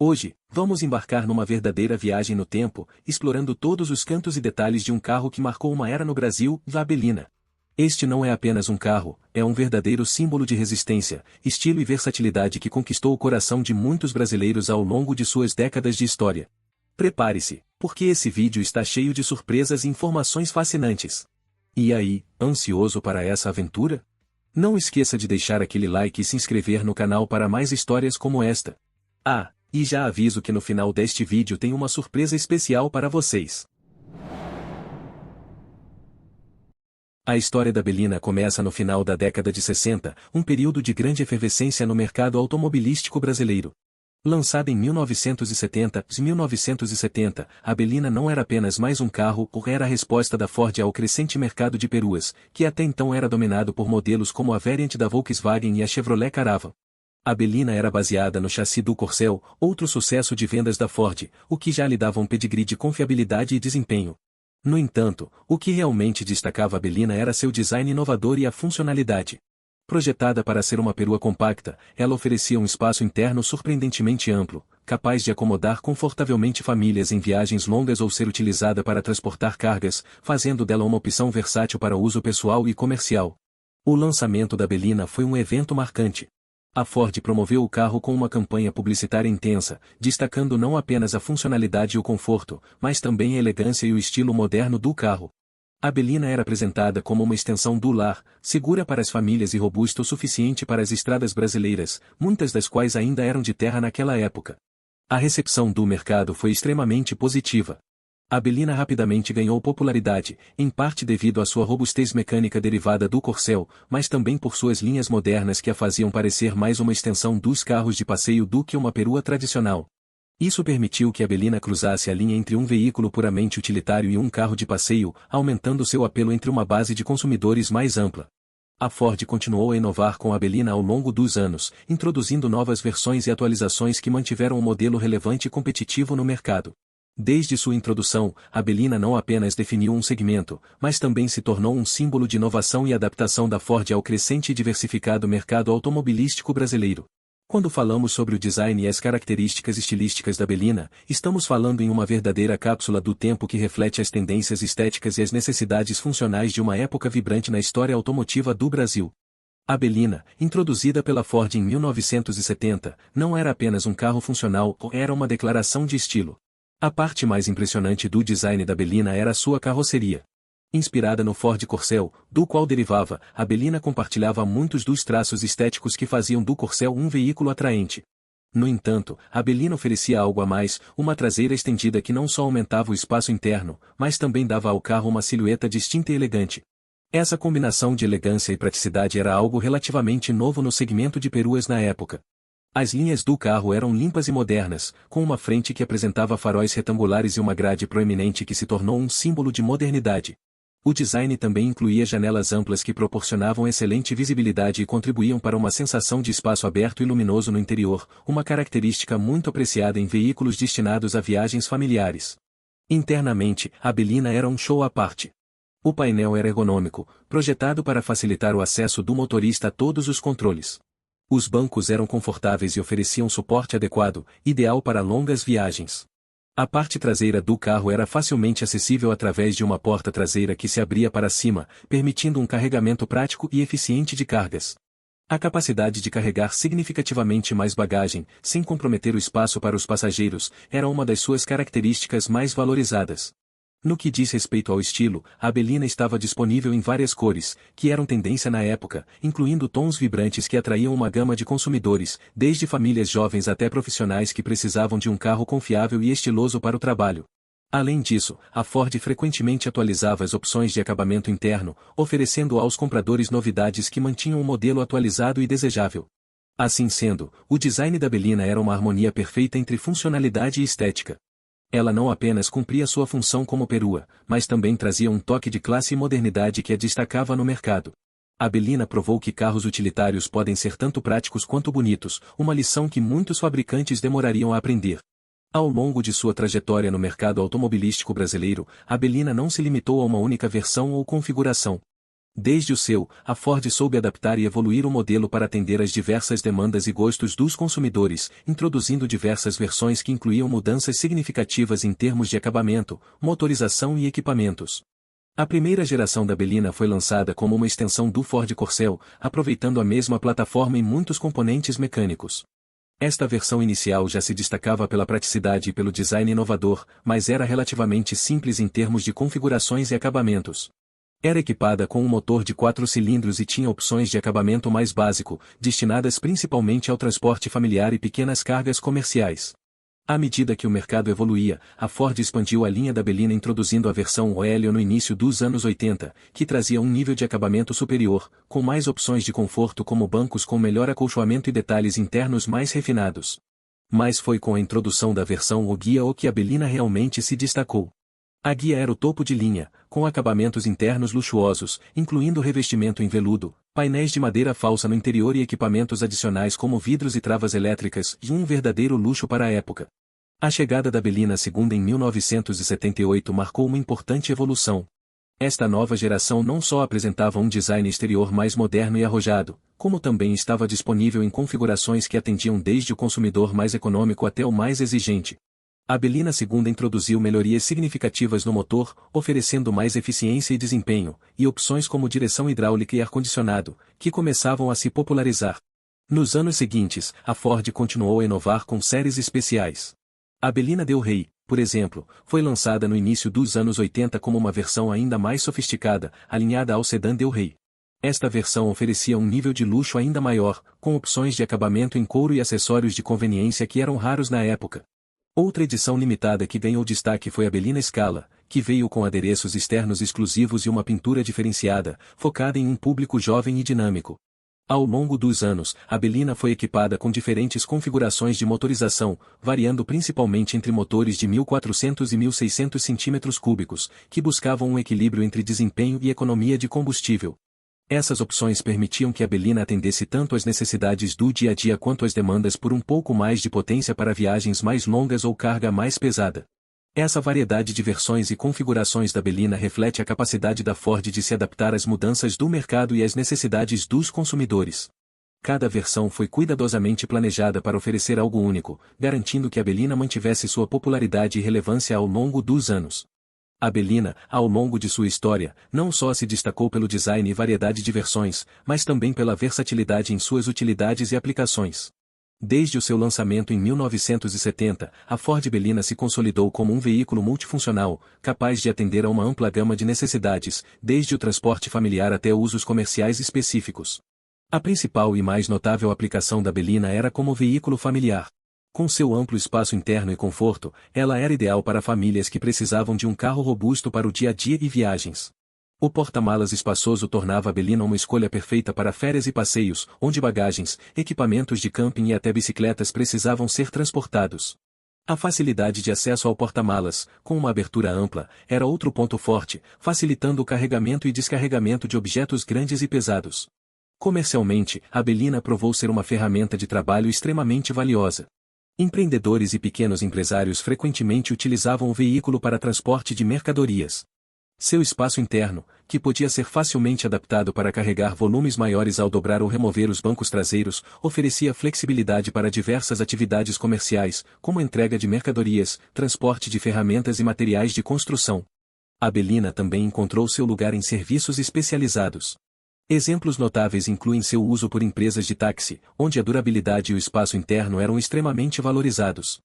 Hoje, vamos embarcar numa verdadeira viagem no tempo, explorando todos os cantos e detalhes de um carro que marcou uma era no Brasil, a Belina. Este não é apenas um carro, é um verdadeiro símbolo de resistência, estilo e versatilidade que conquistou o coração de muitos brasileiros ao longo de suas décadas de história. Prepare-se, porque esse vídeo está cheio de surpresas e informações fascinantes. E aí, ansioso para essa aventura? Não esqueça de deixar aquele like e se inscrever no canal para mais histórias como esta. Ah, e já aviso que no final deste vídeo tem uma surpresa especial para vocês. A história da Belina começa no final da década de 60, um período de grande efervescência no mercado automobilístico brasileiro. Lançada em 1970, a Belina não era apenas mais um carro, era a resposta da Ford ao crescente mercado de peruas, que até então era dominado por modelos como a Variant da Volkswagen e a Chevrolet Caravan. A Belina era baseada no chassi do Corcel, outro sucesso de vendas da Ford, o que já lhe dava um pedigree de confiabilidade e desempenho. No entanto, o que realmente destacava a Belina era seu design inovador e a funcionalidade. Projetada para ser uma perua compacta, ela oferecia um espaço interno surpreendentemente amplo, capaz de acomodar confortavelmente famílias em viagens longas ou ser utilizada para transportar cargas, fazendo dela uma opção versátil para uso pessoal e comercial. O lançamento da Belina foi um evento marcante. A Ford promoveu o carro com uma campanha publicitária intensa, destacando não apenas a funcionalidade e o conforto, mas também a elegância e o estilo moderno do carro. A Belina era apresentada como uma extensão do lar, segura para as famílias e robusta o suficiente para as estradas brasileiras, muitas das quais ainda eram de terra naquela época. A recepção do mercado foi extremamente positiva. A Belina rapidamente ganhou popularidade, em parte devido à sua robustez mecânica derivada do Corcel, mas também por suas linhas modernas que a faziam parecer mais uma extensão dos carros de passeio do que uma perua tradicional. Isso permitiu que a Belina cruzasse a linha entre um veículo puramente utilitário e um carro de passeio, aumentando seu apelo entre uma base de consumidores mais ampla. A Ford continuou a inovar com a Belina ao longo dos anos, introduzindo novas versões e atualizações que mantiveram o modelo relevante e competitivo no mercado. Desde sua introdução, a Belina não apenas definiu um segmento, mas também se tornou um símbolo de inovação e adaptação da Ford ao crescente e diversificado mercado automobilístico brasileiro. Quando falamos sobre o design e as características estilísticas da Belina, estamos falando em uma verdadeira cápsula do tempo que reflete as tendências estéticas e as necessidades funcionais de uma época vibrante na história automotiva do Brasil. A Belina, introduzida pela Ford em 1970, não era apenas um carro funcional, era uma declaração de estilo. A parte mais impressionante do design da Belina era a sua carroceria. Inspirada no Ford Corcel, do qual derivava, a Belina compartilhava muitos dos traços estéticos que faziam do Corcel um veículo atraente. No entanto, a Belina oferecia algo a mais, uma traseira estendida que não só aumentava o espaço interno, mas também dava ao carro uma silhueta distinta e elegante. Essa combinação de elegância e praticidade era algo relativamente novo no segmento de peruas na época. As linhas do carro eram limpas e modernas, com uma frente que apresentava faróis retangulares e uma grade proeminente que se tornou um símbolo de modernidade. O design também incluía janelas amplas que proporcionavam excelente visibilidade e contribuíam para uma sensação de espaço aberto e luminoso no interior, uma característica muito apreciada em veículos destinados a viagens familiares. Internamente, a Belina era um show à parte. O painel era ergonômico, projetado para facilitar o acesso do motorista a todos os controles. Os bancos eram confortáveis e ofereciam suporte adequado, ideal para longas viagens. A parte traseira do carro era facilmente acessível através de uma porta traseira que se abria para cima, permitindo um carregamento prático e eficiente de cargas. A capacidade de carregar significativamente mais bagagem, sem comprometer o espaço para os passageiros, era uma das suas características mais valorizadas. No que diz respeito ao estilo, a Belina estava disponível em várias cores, que eram tendência na época, incluindo tons vibrantes que atraíam uma gama de consumidores, desde famílias jovens até profissionais que precisavam de um carro confiável e estiloso para o trabalho. Além disso, a Ford frequentemente atualizava as opções de acabamento interno, oferecendo aos compradores novidades que mantinham o modelo atualizado e desejável. Assim sendo, o design da Belina era uma harmonia perfeita entre funcionalidade e estética. Ela não apenas cumpria sua função como perua, mas também trazia um toque de classe e modernidade que a destacava no mercado. A Belina provou que carros utilitários podem ser tanto práticos quanto bonitos, uma lição que muitos fabricantes demorariam a aprender. Ao longo de sua trajetória no mercado automobilístico brasileiro, a Belina não se limitou a uma única versão ou configuração. Desde o seu, a Ford soube adaptar e evoluir o modelo para atender às diversas demandas e gostos dos consumidores, introduzindo diversas versões que incluíam mudanças significativas em termos de acabamento, motorização e equipamentos. A primeira geração da Belina foi lançada como uma extensão do Ford Corcel, aproveitando a mesma plataforma e muitos componentes mecânicos. Esta versão inicial já se destacava pela praticidade e pelo design inovador, mas era relativamente simples em termos de configurações e acabamentos. Era equipada com um motor de 4 cilindros e tinha opções de acabamento mais básico, destinadas principalmente ao transporte familiar e pequenas cargas comerciais. À medida que o mercado evoluía, a Ford expandiu a linha da Belina introduzindo a versão Helio no início dos anos 80, que trazia um nível de acabamento superior, com mais opções de conforto como bancos com melhor acolchoamento e detalhes internos mais refinados. Mas foi com a introdução da versão Ogea que a Belina realmente se destacou. A guia era o topo de linha, com acabamentos internos luxuosos, incluindo revestimento em veludo, painéis de madeira falsa no interior e equipamentos adicionais como vidros e travas elétricas, e um verdadeiro luxo para a época. A chegada da Belina II em 1978 marcou uma importante evolução. Esta nova geração não só apresentava um design exterior mais moderno e arrojado, como também estava disponível em configurações que atendiam desde o consumidor mais econômico até o mais exigente. A Belina II introduziu melhorias significativas no motor, oferecendo mais eficiência e desempenho, e opções como direção hidráulica e ar-condicionado, que começavam a se popularizar. Nos anos seguintes, a Ford continuou a inovar com séries especiais. A Belina Del Rey, por exemplo, foi lançada no início dos anos 80 como uma versão ainda mais sofisticada, alinhada ao sedã Del Rey. Esta versão oferecia um nível de luxo ainda maior, com opções de acabamento em couro e acessórios de conveniência que eram raros na época. Outra edição limitada que ganhou destaque foi a Belina Scala, que veio com adereços externos exclusivos e uma pintura diferenciada, focada em um público jovem e dinâmico. Ao longo dos anos, a Belina foi equipada com diferentes configurações de motorização, variando principalmente entre motores de 1.400 e 1.600 cm3, que buscavam um equilíbrio entre desempenho e economia de combustível. Essas opções permitiam que a Belina atendesse tanto às necessidades do dia a dia quanto às demandas por um pouco mais de potência para viagens mais longas ou carga mais pesada. Essa variedade de versões e configurações da Belina reflete a capacidade da Ford de se adaptar às mudanças do mercado e às necessidades dos consumidores. Cada versão foi cuidadosamente planejada para oferecer algo único, garantindo que a Belina mantivesse sua popularidade e relevância ao longo dos anos. A Belina, ao longo de sua história, não só se destacou pelo design e variedade de versões, mas também pela versatilidade em suas utilidades e aplicações. Desde o seu lançamento em 1970, a Ford Belina se consolidou como um veículo multifuncional, capaz de atender a uma ampla gama de necessidades, desde o transporte familiar até usos comerciais específicos. A principal e mais notável aplicação da Belina era como veículo familiar. Com seu amplo espaço interno e conforto, ela era ideal para famílias que precisavam de um carro robusto para o dia a dia e viagens. O porta-malas espaçoso tornava a Belina uma escolha perfeita para férias e passeios, onde bagagens, equipamentos de camping e até bicicletas precisavam ser transportados. A facilidade de acesso ao porta-malas, com uma abertura ampla, era outro ponto forte, facilitando o carregamento e descarregamento de objetos grandes e pesados. Comercialmente, a Belina provou ser uma ferramenta de trabalho extremamente valiosa. Empreendedores e pequenos empresários frequentemente utilizavam o veículo para transporte de mercadorias. Seu espaço interno, que podia ser facilmente adaptado para carregar volumes maiores ao dobrar ou remover os bancos traseiros, oferecia flexibilidade para diversas atividades comerciais, como entrega de mercadorias, transporte de ferramentas e materiais de construção. A Belina também encontrou seu lugar em serviços especializados. Exemplos notáveis incluem seu uso por empresas de táxi, onde a durabilidade e o espaço interno eram extremamente valorizados.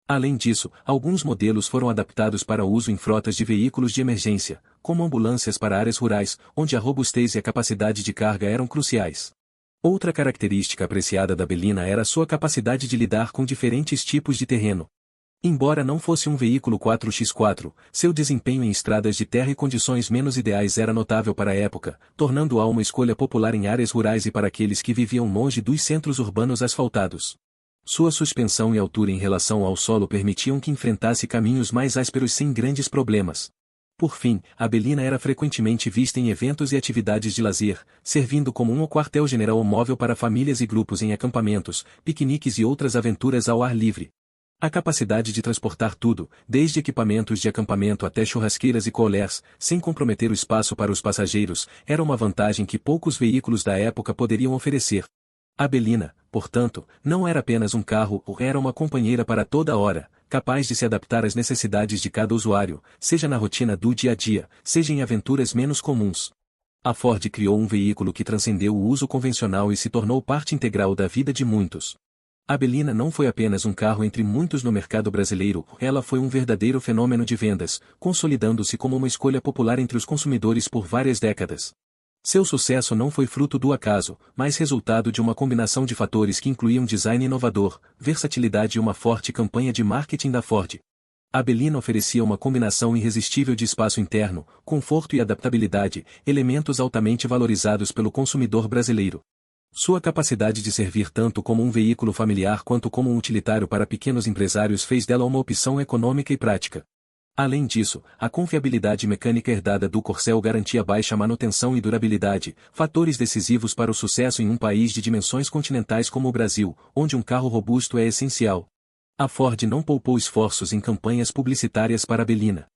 Além disso, alguns modelos foram adaptados para uso em frotas de veículos de emergência, como ambulâncias para áreas rurais, onde a robustez e a capacidade de carga eram cruciais. Outra característica apreciada da Belina era sua capacidade de lidar com diferentes tipos de terreno. Embora não fosse um veículo 4x4, seu desempenho em estradas de terra e condições menos ideais era notável para a época, tornando-a uma escolha popular em áreas rurais e para aqueles que viviam longe dos centros urbanos asfaltados. Sua suspensão e altura em relação ao solo permitiam que enfrentasse caminhos mais ásperos sem grandes problemas. Por fim, a Belina era frequentemente vista em eventos e atividades de lazer, servindo como um quartel-general móvel para famílias e grupos em acampamentos, piqueniques e outras aventuras ao ar livre. A capacidade de transportar tudo, desde equipamentos de acampamento até churrasqueiras e colers, sem comprometer o espaço para os passageiros, era uma vantagem que poucos veículos da época poderiam oferecer. A Belina, portanto, não era apenas um carro, era uma companheira para toda hora, capaz de se adaptar às necessidades de cada usuário, seja na rotina do dia a dia, seja em aventuras menos comuns. A Ford criou um veículo que transcendeu o uso convencional e se tornou parte integral da vida de muitos. A Belina não foi apenas um carro entre muitos no mercado brasileiro, ela foi um verdadeiro fenômeno de vendas, consolidando-se como uma escolha popular entre os consumidores por várias décadas. Seu sucesso não foi fruto do acaso, mas resultado de uma combinação de fatores que incluíam design inovador, versatilidade e uma forte campanha de marketing da Ford. A Belina oferecia uma combinação irresistível de espaço interno, conforto e adaptabilidade, elementos altamente valorizados pelo consumidor brasileiro. Sua capacidade de servir tanto como um veículo familiar quanto como um utilitário para pequenos empresários fez dela uma opção econômica e prática. Além disso, a confiabilidade mecânica herdada do Corcel garantia baixa manutenção e durabilidade, fatores decisivos para o sucesso em um país de dimensões continentais como o Brasil, onde um carro robusto é essencial. A Ford não poupou esforços em campanhas publicitárias para a Belina.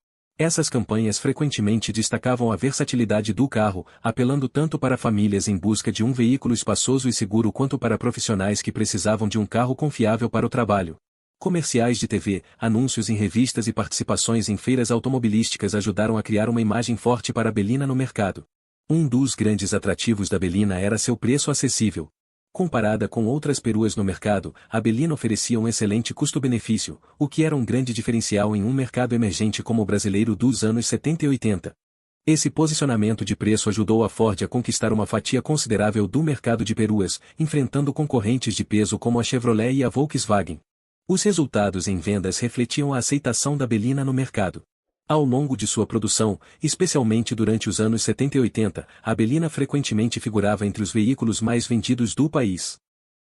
Essas campanhas frequentemente destacavam a versatilidade do carro, apelando tanto para famílias em busca de um veículo espaçoso e seguro quanto para profissionais que precisavam de um carro confiável para o trabalho. Comerciais de TV, anúncios em revistas e participações em feiras automobilísticas ajudaram a criar uma imagem forte para a Belina no mercado. Um dos grandes atrativos da Belina era seu preço acessível. Comparada com outras peruas no mercado, a Belina oferecia um excelente custo-benefício, o que era um grande diferencial em um mercado emergente como o brasileiro dos anos 70 e 80. Esse posicionamento de preço ajudou a Ford a conquistar uma fatia considerável do mercado de peruas, enfrentando concorrentes de peso como a Chevrolet e a Volkswagen. Os resultados em vendas refletiam a aceitação da Belina no mercado. Ao longo de sua produção, especialmente durante os anos 70 e 80, a Belina frequentemente figurava entre os veículos mais vendidos do país.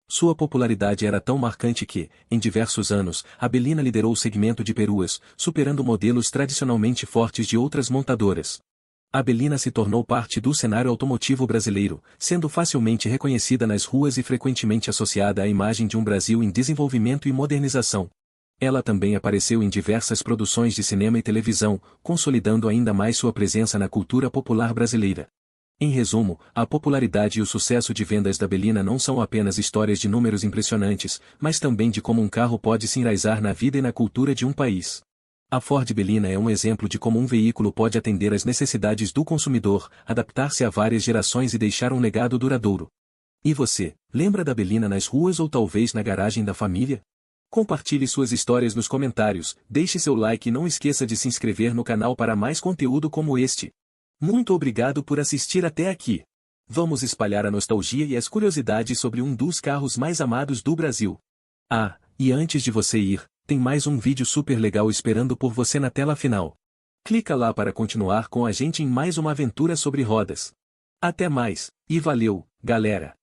Sua popularidade era tão marcante que, em diversos anos, a Belina liderou o segmento de peruas, superando modelos tradicionalmente fortes de outras montadoras. A Belina se tornou parte do cenário automotivo brasileiro, sendo facilmente reconhecida nas ruas e frequentemente associada à imagem de um Brasil em desenvolvimento e modernização. Ela também apareceu em diversas produções de cinema e televisão, consolidando ainda mais sua presença na cultura popular brasileira. Em resumo, a popularidade e o sucesso de vendas da Belina não são apenas histórias de números impressionantes, mas também de como um carro pode se enraizar na vida e na cultura de um país. A Ford Belina é um exemplo de como um veículo pode atender às necessidades do consumidor, adaptar-se a várias gerações e deixar um legado duradouro. E você, lembra da Belina nas ruas ou talvez na garagem da família? Compartilhe suas histórias nos comentários, deixe seu like e não esqueça de se inscrever no canal para mais conteúdo como este. Muito obrigado por assistir até aqui. Vamos espalhar a nostalgia e as curiosidades sobre um dos carros mais amados do Brasil. Ah, e antes de você ir, tem mais um vídeo super legal esperando por você na tela final. Clica lá para continuar com a gente em mais uma aventura sobre rodas. Até mais, e valeu, galera!